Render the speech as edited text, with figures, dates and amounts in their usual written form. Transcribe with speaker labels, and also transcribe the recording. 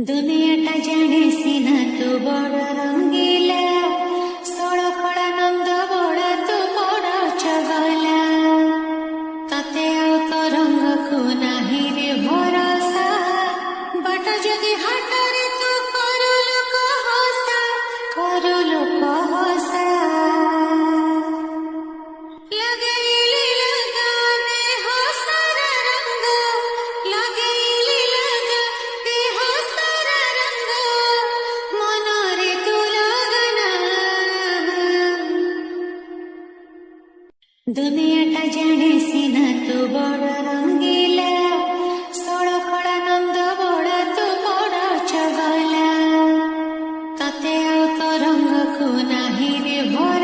Speaker 1: দুনিয়াটা জানিস না তু বড় রঙ্গিলা, ষোল খড়া নন্দ বড় তু বড় চগলা। তাতে ଆଉ তো রঙ্গକୁ ନାହିଁ রে ভরসা, বাট যদি হাটরে তু করু লোক হসা, করু লোক হসা। लगेली लगाने हसरा रंग, लगेली लगाते हसरा रंग, मनरे तू लगना। दुनियाटा जानिस ना तू बड़ रंगीला, षोल खड़ा नंद बड़ तू बड़ चगला। ताते आउ तो रंगକୁ ନାହିଁ रे भय